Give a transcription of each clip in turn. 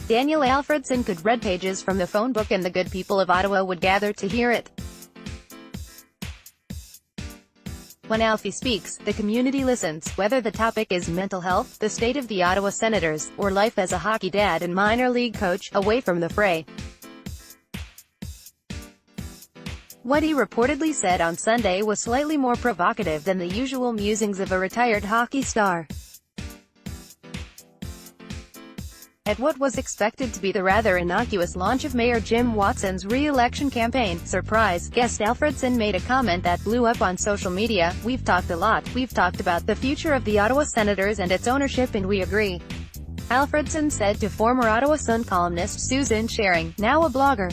Daniel Alfredson could read pages from the phone book and the good people of Ottawa would gather to hear it. When Alfie speaks, the community listens, whether the topic is mental health, the state of the Ottawa Senators, or life as a hockey dad and minor league coach, away from the fray. What he reportedly said on Sunday was slightly more provocative than the usual musings of a retired hockey star. At what was expected to be the rather innocuous launch of Mayor Jim Watson's re-election campaign, surprise guest Alfredson made a comment that blew up on social media. "We've talked a lot. We've talked about the future of the Ottawa Senators and its ownership, and we agree," Alfredson said to former Ottawa Sun columnist Susan Sharing, now a blogger.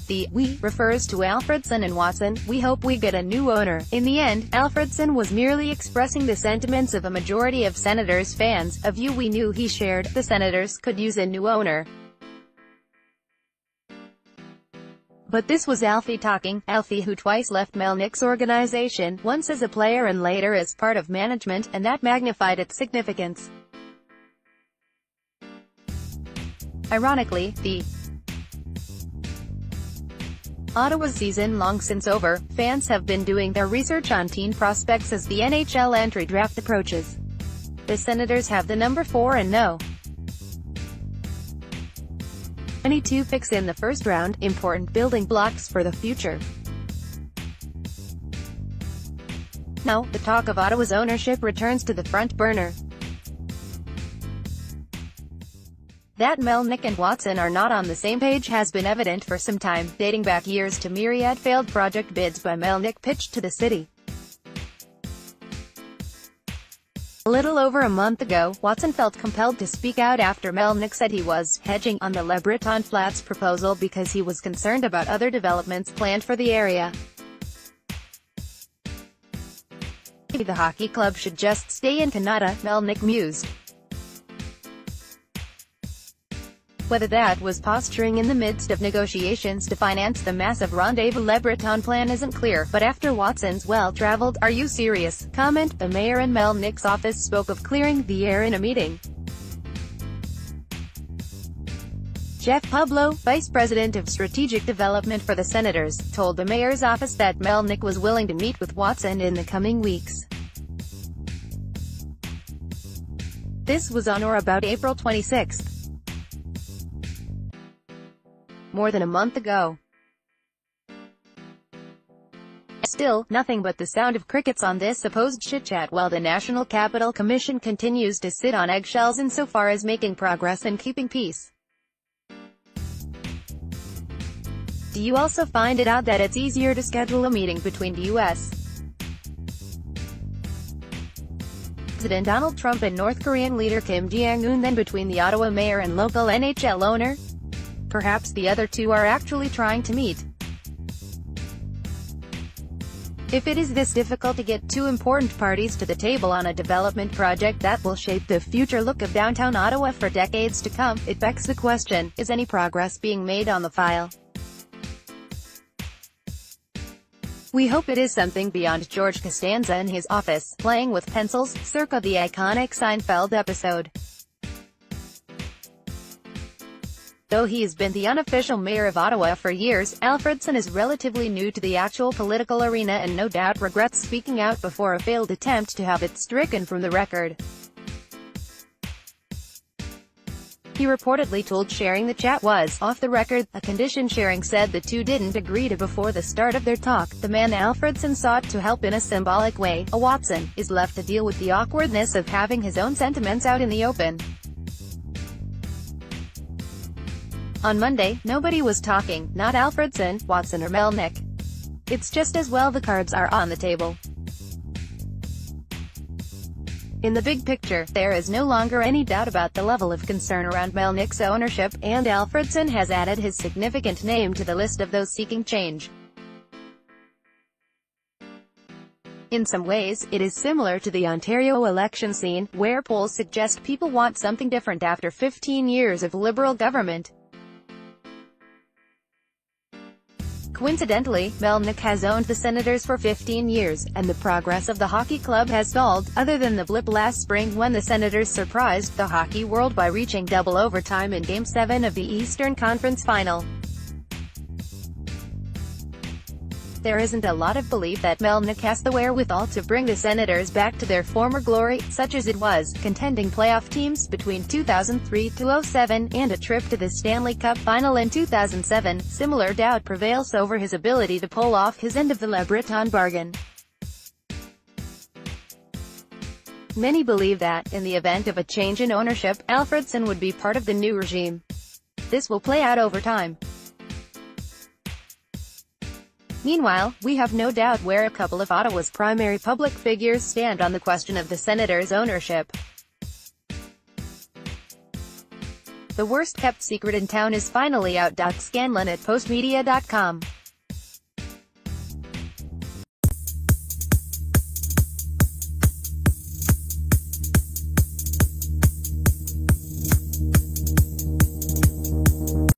The "we" refers to Alfredson and Watson. "We hope we get a new owner." In the end, Alfredson was merely expressing the sentiments of a majority of Senators fans, a view we knew he shared. The Senators could use a new owner. But this was Alfie talking, Alfie who twice left Melnick's organization, once as a player and later as part of management, and that magnified its significance. Ironically, the Ottawa season long since over, fans have been doing their research on teen prospects as the NHL entry draft approaches. The Senators have the number 4 and no. 22 picks in the first round, important building blocks for the future. Now, the talk of Ottawa's ownership returns to the front burner. That Melnick and Watson are not on the same page has been evident for some time, dating back years to myriad failed project bids by Melnick pitched to the city. A little over a month ago, Watson felt compelled to speak out after Melnick said he was hedging on the Le Breton Flats proposal because he was concerned about other developments planned for the area. "Maybe the hockey club should just stay in Canada," Melnick mused. Whether that was posturing in the midst of negotiations to finance the massive Rendezvous Le Breton plan isn't clear, but after Watson's well-traveled "Are you serious?" comment, the mayor and Melnick's office spoke of clearing the air in a meeting. Jeff Pablo, vice president of strategic development for the Senators, told the mayor's office that Melnick was willing to meet with Watson in the coming weeks. This was on or about April 26. More than a month ago. Still, nothing but the sound of crickets on this supposed chit-chat while the National Capital Commission continues to sit on eggshells insofar as making progress and keeping peace. Do you also find it odd that it's easier to schedule a meeting between the U.S. President Donald Trump and North Korean leader Kim Jong-un than between the Ottawa mayor and local NHL owner? Perhaps the other two are actually trying to meet. If it is this difficult to get two important parties to the table on a development project that will shape the future look of downtown Ottawa for decades to come, it begs the question, is any progress being made on the file? We hope it is something beyond George Costanza in his office, playing with pencils, circa the iconic Seinfeld episode. Though he has been the unofficial mayor of Ottawa for years, Alfredson is relatively new to the actual political arena and no doubt regrets speaking out before a failed attempt to have it stricken from the record. He reportedly told Sharing the chat was off the record, a condition Sharing said the two didn't agree to before the start of their talk. The man Alfredson sought to help in a symbolic way, a Watson, is left to deal with the awkwardness of having his own sentiments out in the open. On Monday, nobody was talking, not Alfredson, Watson or Melnick. It's just as well the cards are on the table. In the big picture, there is no longer any doubt about the level of concern around Melnick's ownership, and Alfredson has added his significant name to the list of those seeking change. In some ways, it is similar to the Ontario election scene, where polls suggest people want something different after 15 years of Liberal government. Coincidentally, Melnyk has owned the Senators for 15 years, and the progress of the hockey club has stalled, other than the blip last spring when the Senators surprised the hockey world by reaching double overtime in Game 7 of the Eastern Conference Final. There isn't a lot of belief that Melnyk has the wherewithal to bring the Senators back to their former glory, such as it was, contending playoff teams between 2003-07, and a trip to the Stanley Cup Final in 2007. Similar doubt prevails over his ability to pull off his end of the Le Breton bargain. Many believe that, in the event of a change in ownership, Alfredsson would be part of the new regime. This will play out over time. Meanwhile, we have no doubt where a couple of Ottawa's primary public figures stand on the question of the Senators' ownership. The worst-kept secret in town is finally out. Scanlon at Postmedia.com